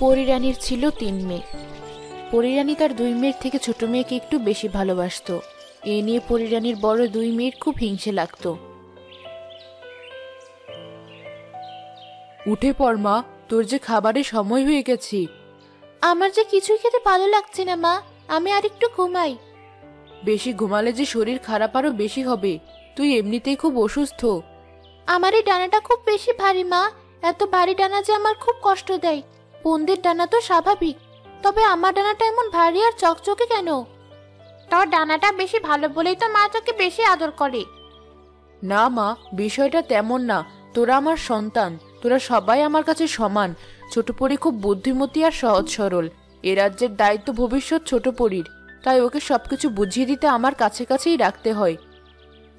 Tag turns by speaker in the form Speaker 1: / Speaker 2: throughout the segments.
Speaker 1: পরিরানীর ছিল 3 মেয়ে। পরিরানী তার 2 মেয়ের থেকে ছোট মেয়েকে একটু বেশি ভালোবাসতো। এ নিয়ে পরিরানীর বড় 2 মেয়ের খুব হিংসে লাগতো। উঠে পড় মা, তোর যে খাবারের সময় হয়ে গেছে। আমার যে কিছুই খেতে ভালো লাগছে না মা, আমি আর একটু ঘুমাই। বেশি ঘুমালে যে শরীর খারাপ আরো বেশি হবে, তুই এমনিতেই খুব অসুস্থ। আমার এই ডানাটা খুব বেশি ভারী মা, এত ভারী ডানা যে আমার খুব কষ্ট দেয়। বোনদের ডানা তো স্বাভাবিক, তবে আমার ডানাটা এমন ভারী আর চকচকে কেন? তোর ডানাটা বেশি ভালো বলেই তো মা তোকে বেশি আদর করে। না মা, বিষয়টা তেমন না। তোরা আমার সন্তান, তোরা সবাই আমার কাছে সমান। ছোট পরি খুব বুদ্ধিমতী আর সহজ সরল। এ রাজ্যের দায়িত্ব ভবিষ্যৎ ছোট পরির, তাই ওকে সবকিছু বুঝিয়ে দিতে আমার কাছে কাছেই রাখতে হয়।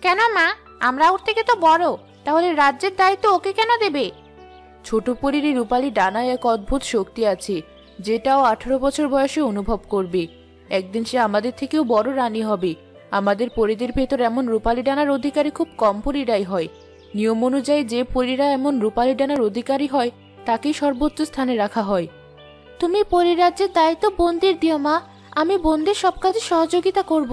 Speaker 1: কেন মা, আমরা ওর থেকে তো বড়, তাহলে রাজ্যের দায়িত্ব ওকে কেন দেবে? ছোট পরির এই রূপালী ডানায় এক অদ্ভুত শক্তি আছে, যেটাও 18 বছর বয়সে অনুভব করবে। একদিন সে আমাদের থেকেও বড় রানী হবে। আমাদের পরিদের ভেতর এমন রূপালী ডানার অধিকারী খুব কম পরিরাই হয়। নিয়ম অনুযায়ী যে পরিরা এমন রূপালী ডানার অধিকারী হয় তাকেই সর্বোচ্চ স্থানে রাখা হয়। তুমি পরিরাজ্যের দায়িত্ব বোনদের দিও মা, আমি বোনদের সব কাজে সহযোগিতা করব।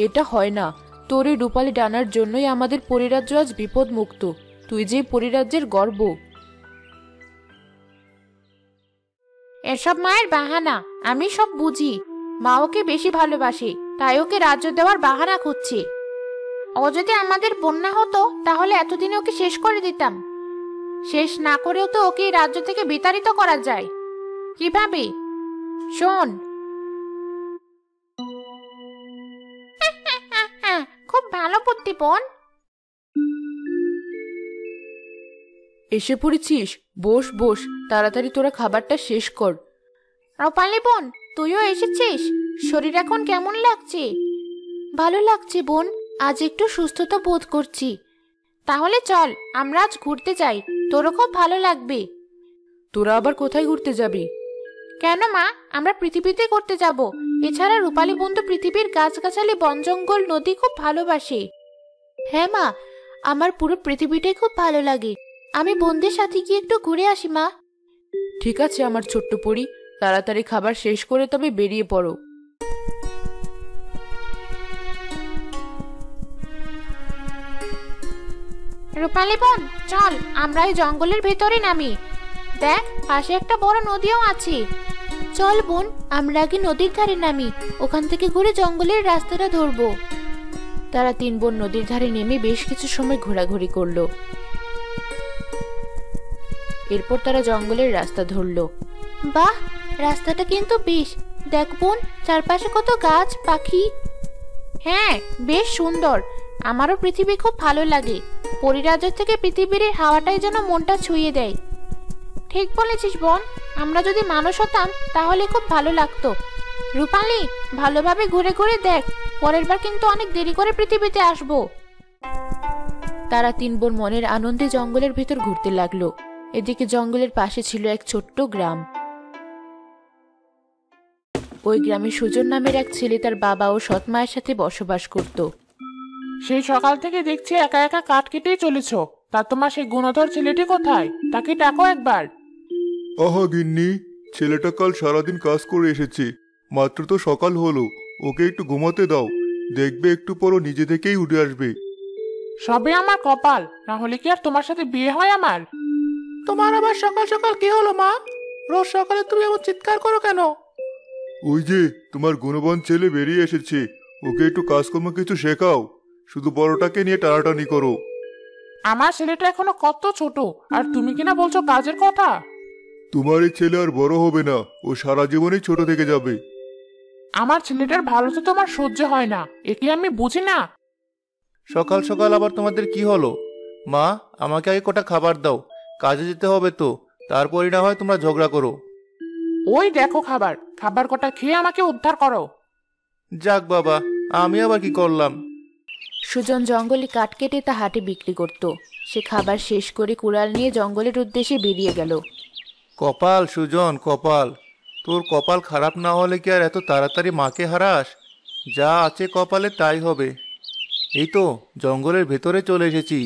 Speaker 1: এটা হয় না, তোর এই রূপালী ডানার জন্যই আমাদের পরিরাজ্য আজ বিপদ মুক্ত। তুই যে পরিরাজ্যের গর্ব। এসব মায়ের বাহানা, আমি সব বুঝি। মা ওকে বেশি ভালোবাসে, তাই ওকে রাজ্য দেওয়ার বাহানা খুঁজছে। ও যদি আমাদের বন্যা হতো তাহলে এতদিনে ওকে শেষ করে দিতাম। শেষ না করেও তো ওকে এই রাজ্য থেকে বিতাড়িত করা যায়। কিভাবে? শোন। খুব ভালো বুদ্ধি বোন। এসে পড়েছিস? বস বস, তাড়াতাড়ি তোরা খাবারটা শেষ কর। রূপালী বোন, তুইও এসেছিস? শরীর এখন কেমন লাগছে? ভালো লাগছে বোন, আজ একটু সুস্থতা বোধ করছি। তাহলে চল আমরা আজ ঘুরতে যাই, তোরও খুব ভালো লাগবে। তোরা আবার কোথায় ঘুরতে যাবি? কেন মা, আমরা পৃথিবীতে ঘুরতে যাব। এছাড়া রূপালী বোন তো পৃথিবীর গাছগাছালি, বন জঙ্গল, নদী খুব ভালোবাসে। হ্যাঁ মা, আমার পুরো পৃথিবীটাই খুব ভালো লাগে। আমি বোনদের সাথে গিয়ে একটু ঘুরে আসি মা। ঠিক আছে আমার ছোট্ট পরি, তাড়াতাড়ি খাবার শেষ করে তবে বেরিয়ে পড়ো। রূপালী বোন, চল আমরা এই জঙ্গলের ভেতরে নামি। দেখ, পাশে একটা বড় নদীও আছে। চল বোন, আমরা আগে নদীর ধারে নামি, ওখান থেকে ঘুরে জঙ্গলের রাস্তাটা ধরবো। তারা 3 বোন নদীর ধারে নেমে বেশ কিছু সময় ঘোরাঘুরি করলো। এরপর তারা জঙ্গলের রাস্তা ধরলো। বাহ, রাস্তাটা কিন্তু বেশ। দেখ বোন, চারপাশে কত গাছ পাখি। হ্যাঁ, বেশ সুন্দর। আমারও পৃথিবী খুব ভালো লাগে। পরিরাজ্য থেকে পৃথিবীর এই হাওয়াটাই যেন মনটা ছুঁয়ে দেয়। ঠিক বলেছিস বোন, আমরা যদি মানুষ হতাম তাহলে খুব ভালো লাগতো। রূপালী, ভালোভাবে ঘুরে ঘুরে দেখ, পরের বার কিন্তু অনেক দেরি করে পৃথিবীতে আসবো। তারা 3 বোন মনের আনন্দে জঙ্গলের ভেতর ঘুরতে লাগলো। এদিকে জঙ্গলের পাশে ছিল এক ছোট্ট গ্রাম। ওই গ্রামে সুজন নামের এক ছেলে তার বাবা ও সৎ মায়ের সাথে বসবাস করত।
Speaker 2: সেই সকাল থেকে দেখছি একা একা কাঠ কেটেই চলেছ। তা তোমার সেই গুণধর ছেলেটি কোথায়? তাকে ডাকো একবার।
Speaker 3: আহা গিন্নি, ছেলেটা কাল সারাদিন কাজ করে এসেছে, মাত্র তো সকাল হলো। ওকে একটু ঘুমাতে দাও, দেখবে একটু পরও নিজে থেকেই উঠে আসবে।
Speaker 2: সবে আমার কপাল, না হলে কি আর তোমার সাথে বিয়ে হয় আমার? তোমার আবার সকাল সকাল কি হলো মা? রোজ সকালে তুমি এমন চিৎকার করো কেন?
Speaker 3: ওই যে তোমার গুণবান ছেলে বেরিয়ে এসেছে, ওকে একটু কাজকর্ম কিছু শেখাও, শুধু বড়টাকে নিয়ে টানাটানি করো।
Speaker 2: আমার ছেলেটা এখনো কত ছোট, আর তুমি কিনা বলছো কাজের কথা?
Speaker 3: তোমার এই ছেলে আর বড় হবে না, ও সারা জীবনই ছোট থেকে যাবে।
Speaker 2: আমার ছেলেটার ভালো তো তোমার সহ্য হয় না, একে আমি বুঝি না।
Speaker 4: সকাল সকাল আবার তোমাদের কি হলো? মা, আমাকে আগে কটা খাবার দাও, কাজে যেতে হবে তো, তারপরই না হয় তোমরা ঝগড়া করো।
Speaker 2: ওই দেখো খাবার, খাবার কটা খেয়ে আমাকে উদ্ধার করো।
Speaker 4: যাক বাবা, আমি আবার কি করলাম?
Speaker 1: সুজন জঙ্গলে কাঠ কেটে তা হাটে বিক্রি করত। সে খাবার শেষ করে কুড়াল নিয়ে জঙ্গলের উদ্দেশ্যে বেরিয়ে গেল।
Speaker 4: কপাল সুজন, কপাল, তোর কপাল খারাপ না হলে কি আর এত তাড়াতাড়ি মাকে হারাস? যা আছে কপালে তাই হবে। এই তো জঙ্গলের ভেতরে চলে এসেছি।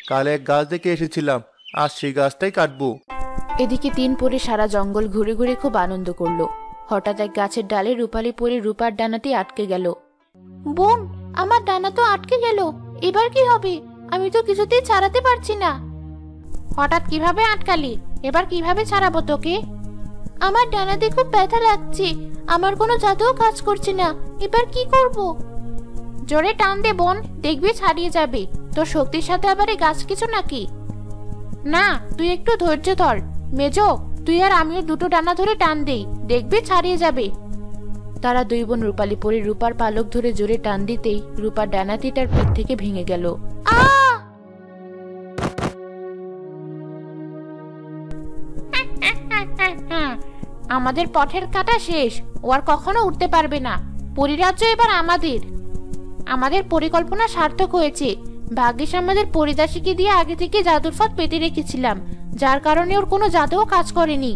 Speaker 4: কাল এক গাছ দেখে এসেছিলাম, আজ সেই গাছটাই কাটবো।
Speaker 1: এদিকে 3 পরে সারা জঙ্গল ঘুরে ঘুরে খুব আনন্দ করলো। হঠাৎ এক গাছের ডালে রূপালী পরে রূপার ডানাটি আটকে গেল। বোন, আমার ডানা তো আটকে গেল, এবার কি হবে? আমি তো কিছুতেই ছাড়াতে পারছি না। হঠাৎ কিভাবে আটকালি? এবার কিভাবে ছাড়াবো তোকে? আমার ডানাতে খুব ব্যথা লাগছে, আমার কোনো জাদুও কাজ করছে না, এবার কি করব? জোরে টান দে বোন, দেখবি ছাড়িয়ে যাবে। তোর শক্তির সাথে আবার এই গাছ কিছু নাকি? না, তুই একটু ধৈর্য ধর। মেজো, তুই আর আমিও দুটো ডানা ধরে টান দেই, দেখবি ছাড়িয়ে যাবে। তারা 2 বোন রূপালী পরে রূপার পালক ধরে জোরে টান দিতেই রূপার ডানাটি তার পিঠ থেকে ভেঙে গেল। আমাদের পথের কাটা শেষ, ও আর কখনো উঠতে পারবে না। পরিরাজ্য এবার আমাদের। আমাদের পরিকল্পনা সার্থক হয়েছে। ভাগ্যিস আমাদের পরিদাসীকে দিয়ে আগে থেকে জাদুর ফাঁদ পেতে রেখেছিলাম, যার কারণে ওর কোনো জাদুও কাজ করেনি।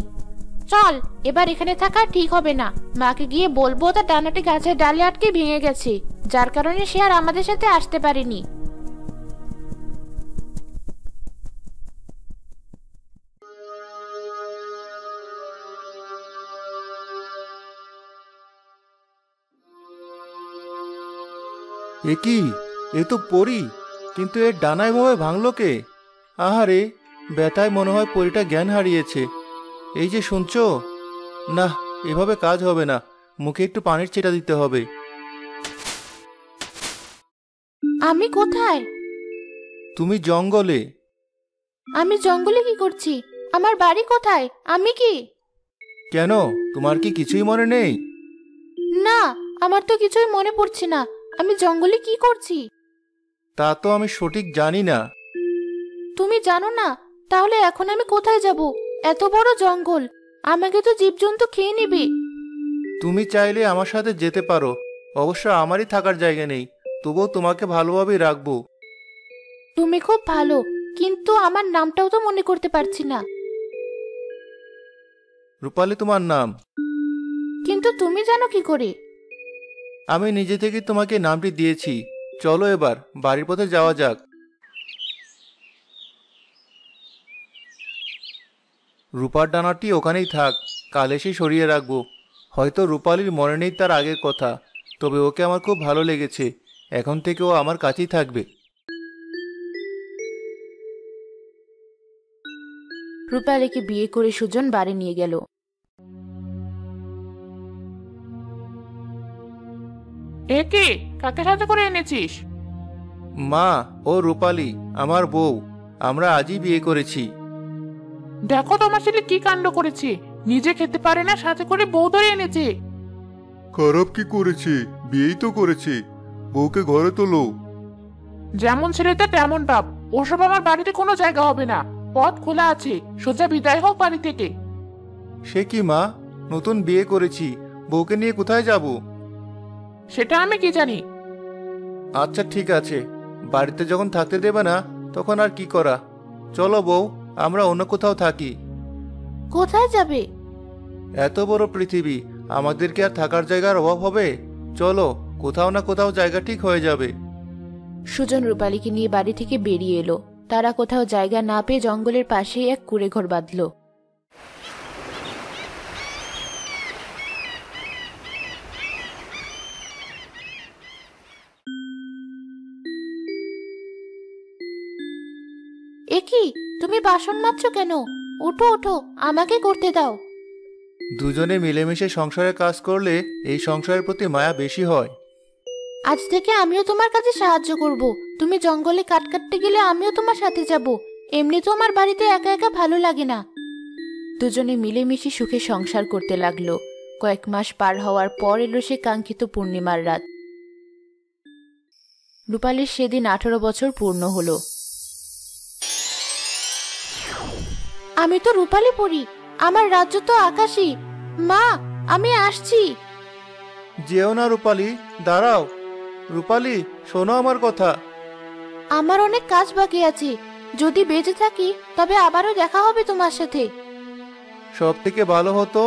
Speaker 1: চল, এবার এখানে থাকা ঠিক হবে না। মাকে গিয়ে বলবো তার ডানাটি গাছের ডালে আটকে ভেঙে গেছে, যার কারণে সে আর আমাদের সাথে আসতে পারেনি।
Speaker 4: এ কি? এ তো পরী, কিন্তু এর ডানা এভাবে ভাঙলো কে? আহারে, ব্যথায় মনে হয় পরীটা জ্ঞান হারিয়েছে। এই যে শুনছো, না, এভাবে কাজ হবে না, মুখে একটু পানির ছিটা দিতে হবে।
Speaker 1: আমি কোথায়?
Speaker 4: তুমি জঙ্গলে।
Speaker 1: আমি জঙ্গলে কি করছি? আমার বাড়ি কোথায়? আমি কি?
Speaker 4: কেন, তোমার কি কিছুই মনে নেই?
Speaker 1: না, আমার তো কিছুই মনে পড়ছে না। আমি জঙ্গলে কি করছি?
Speaker 4: তা তো আমি সঠিক জানি না।
Speaker 1: তুমি জানো না? তাহলে এখন আমি কোথায় যাব? এত বড় জঙ্গল, আমাকে তো জীবজন্তু খেয়ে নেবে।
Speaker 4: তুমি চাইলে আমার সাথে যেতে পারো, অবশ্য আমারই থাকার জায়গা নেই, তবুও তোমাকে ভালোভাবেই রাখবো।
Speaker 1: তুমি খুব ভালো, কিন্তু আমার নামটাও তো মনে করতে পারছি না।
Speaker 4: রূপালী তোমার নাম?
Speaker 1: কিন্তু তুমি জানো কি করে?
Speaker 4: আমি নিজে থেকে তোমাকে নামটি দিয়েছি। চলো এবার বাড়ির পথে যাওয়া যাক। রূপার ডানাটি ওখানেই থাক, কাল এসে সরিয়ে রাখবো। হয়তো রূপালীর মনে নেই তার আগের কথা, তবে ওকে আমার খুব ভালো লেগেছে। এখন থেকে ও আমার কাছেই থাকবে।
Speaker 1: রূপালীকে বিয়ে করে সুজন বাড়ি নিয়ে গেল।
Speaker 2: এ কি? কাকে সাথে করে এনেছিস?
Speaker 4: মা, ও রূপালী আমার বউ। আমরা আজই বিয়ে করেছি।
Speaker 2: দেখো তোমার ছেলে কি কাণ্ড করেছে, নিজে খেতে পারে না, সাথে করে বউ ধরে এনেছে।
Speaker 3: খারাপ কি করেছে? বিয়েই তো করেছে। বউকে ঘরে তোলো।
Speaker 2: যেমন ছেলেটা তেমন বাপ, ওসব আমার বাড়িতে কোনো জায়গা হবে না। পথ খোলা আছে, সোজা বিদায় হোক বাড়ি থেকে।
Speaker 4: সে কি মা, নতুন বিয়ে করেছি, বউকে নিয়ে কোথায় যাব?
Speaker 2: সেটা আমি কি জানি।
Speaker 4: আচ্ছা ঠিক আছে, বাড়িতে যখন থাকতে দেবে না তখন আর কি করা। চলো বউ, আমরা অন্য কোথাও থাকি।
Speaker 1: কোথায় যাবে?
Speaker 4: এত বড় পৃথিবী, আমাদের কি আর থাকার জায়গার অভাব হবে? চলো, কোথাও না কোথাও জায়গা ঠিক হয়ে যাবে।
Speaker 1: সুজন রূপালীকে নিয়ে বাড়ি থেকে বেরিয়ে এলো। তারা কোথাও জায়গা না পেয়ে জঙ্গলের পাশেই এক কুঁড়ে ঘর বাঁধল। এ কি, তুমি বাসন মাজছো কেন? ওঠো ওঠো, আমাকে করতে দাও।
Speaker 4: দুজনে মিলেমিশে সংসারে কাজ করলে এই সংসারের প্রতি মায়া বেশি হয়।
Speaker 1: আজ থেকে আমিও তোমার কাছে সাহায্য করব। তুমি জঙ্গলে কাঠ কাটতে গেলে আমিও তোমার সাথে যাব। এমনি তো আমার বাড়িতে একা একা ভালো লাগে না। দুজনে মিলেমিশে সুখে সংসার করতে লাগলো। কয়েক মাস পার হওয়ার পর এলো সে কাঙ্ক্ষিত পূর্ণিমার রাত। রূপালীর সেদিন 18 বছর পূর্ণ হলো। আমি তো রূপালী পরি, আমার রাজ্য তো আকাশী। মা, আমি আসছি।
Speaker 4: যেও না রূপালী, দাঁড়াও। রূপালী, শোনো আমার কথা।
Speaker 1: আমার অনেক কাজ বাকি আছে। যদি বেঁচে থাকি তবে আবারও দেখা হবে তোমার সাথে।
Speaker 4: সব থেকে ভালো হতো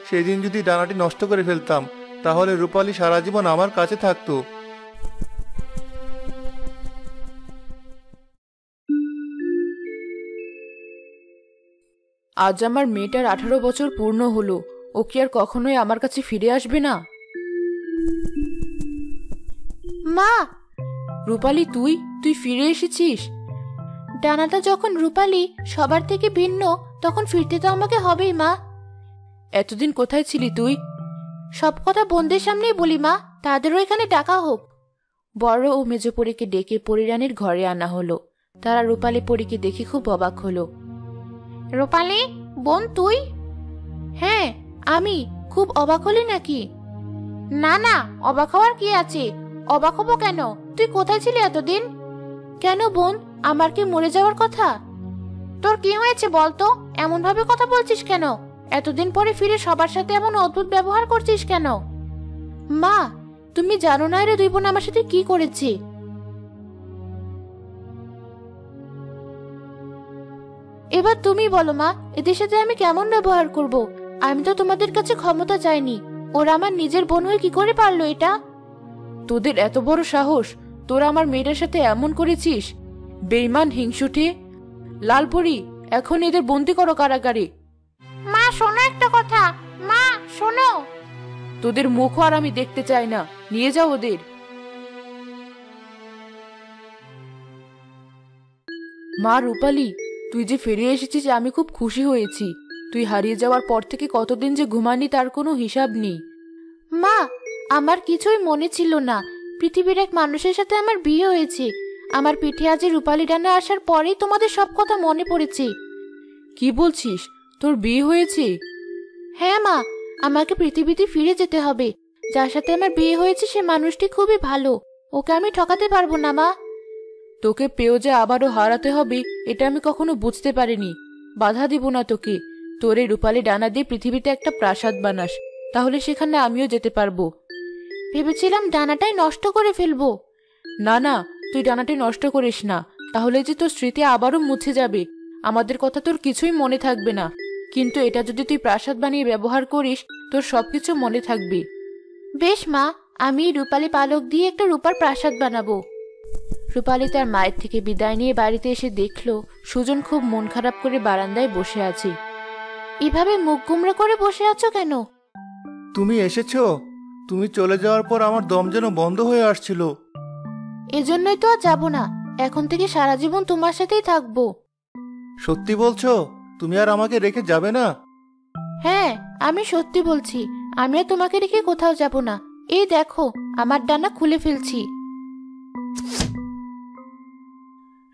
Speaker 4: সেদিন যদি ডানাটি নষ্ট করে ফেলতাম, তাহলে রূপালী সারা জীবন আমার কাছে থাকতো।
Speaker 1: আজ আমার মেয়েটার 18 বছর পূর্ণ হলো। ও কি আর কখনোই আমার কাছে ফিরে আসবে না? মা! রূপালী, তুই তুই ফিরে এসেছিস? ডানাটা যখন রূপালী সবার থেকে ভিন্ন, তখন ফিরতে তো আমাকে হবেই মা। এতদিন কোথায় ছিলি তুই? সব কথা বোনদের সামনেই বলি মা, তাদেরও এখানে ডাকা হোক। বড় ও মেজো পরীকে ডেকে পরিরানীর ঘরে আনা হলো। তারা রূপালী পরীকে দেখে খুব অবাক হলো। রূপালী, বোন তুই? হ্যাঁ আমি। খুব অবাক হলি নাকি? না না, অবাক হওয়ার কি আছে? অবাক হবো কেন? তুই কোথায় ছিলি এতদিন? কেন বোন, আমার কি মরে যাওয়ার কথা? তোর কি হয়েছে বলতো? এমন ভাবে কথা বলছিস কেন? এতদিন পরে ফিরে সবার সাথে এমন অদ্ভুত ব্যবহার করছিস কেন? মা, তুমি জানো না এরা দুই বোন আমার সাথে কি করেছে। এবার তুমি বলো মা, এদের সাথে আমি কেমন ব্যবহার করব? আমি তো তোমাদের কাছে ক্ষমতা চাইনি। ওরা আমার নিজের বোন হয়ে কি করে পারলো এটা? তোদের এত বড় সাহস, তোরা আমার মেয়েটার সাথে এমন করেছিস? বেঈমান, হিংসুটে! লালপরি, এখন এদের বন্দি করো কারাগারে। মা শোনো একটা কথা, মা শোনো। তোদের মুখও আর আমি দেখতে চাই না, নিয়ে যাও ওদের। মা রূপালী, তুই যে ফিরে এসেছিস আমি খুব খুশি হয়েছি। তুই হারিয়ে যাওয়ার পর থেকে কতদিন যে ঘুমানি তার কোনো হিসাব নেই। মা, আমার কিছুই মনে ছিল না। পৃথিবীর এক মানুষের সাথে আমার বিয়ে হয়েছে। আমার পিঠে আজ রূপালী ডানা আসার পরেই তোমাদের সব কথা মনে পড়েছে। কি বলছিস? তোর বিয়ে হয়েছে? হ্যাঁ মা, আমাকে পৃথিবীতে ফিরে যেতে হবে। যার সাথে আমার বিয়ে হয়েছে সে মানুষটি খুবই ভালো। ওকে আমি ঠকাতে পারবো না মা। তোকে পেয়েও যে আবারও হারাতে হবে এটা আমি কখনো বুঝতে পারিনি। বাধা দিব না তোকে। তোর এই রূপালী ডানা দিয়ে পৃথিবীতে একটা প্রাসাদ বানাস, তাহলে সেখানে আমিও যেতে পারবো। ভেবেছিলাম ডানাটাই নষ্ট করে ফেলবো। না না, তুই ডানাটি নষ্ট করিস না, তাহলে যে তোর স্মৃতি আবারও মুছে যাবে। আমাদের কথা তোর কিছুই মনে থাকবে না, কিন্তু এটা যদি তুই প্রাসাদ বানিয়ে ব্যবহার করিস তোর সবকিছু মনে থাকবে। বেশ মা, আমি রূপালী পালক দিয়ে একটা রূপার প্রাসাদ বানাবো। রূপালী তার মায়ের থেকে বিদায় নিয়ে বাড়িতে এসে দেখলো সুজন খুব মন খারাপ করে বারান্দায় বসে আছে। এভাবে মুখ গুমরা করে বসে আছো কেন?
Speaker 4: তুমি এসেছো? তুমি চলে যাওয়ার পর আমার দম যেন বন্ধ হয়ে আসছিল।
Speaker 1: এজন্যই তো আর যাবো না। এখন থেকে সারা জীবন তোমার সাথেই থাকবো।
Speaker 4: সত্যি বলছো? তুমি আর আমাকে রেখে যাবে না?
Speaker 1: হ্যাঁ, আমি সত্যি বলছি। আমি আর তোমাকে রেখে কোথাও যাব না। এই দেখো, আমার ডানা খুলে ফেলছি।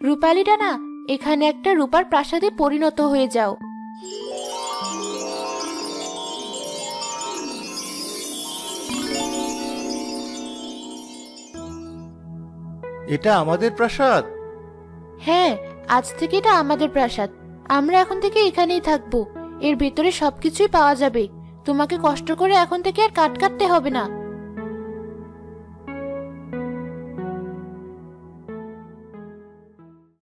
Speaker 1: রূপালী ডানা, এখানে একটা রূপার প্রাসাদে পরিণত হয়ে যাও।
Speaker 4: এটা আমাদের প্রাসাদ?
Speaker 1: হ্যাঁ, আজ থেকে এটা আমাদের প্রাসাদ। আমরা এখন থেকে এখানেই থাকবো। এর ভিতরে সবকিছুই পাওয়া যাবে। তোমাকে কষ্ট করে এখন থেকে আর কাটতে হবে না।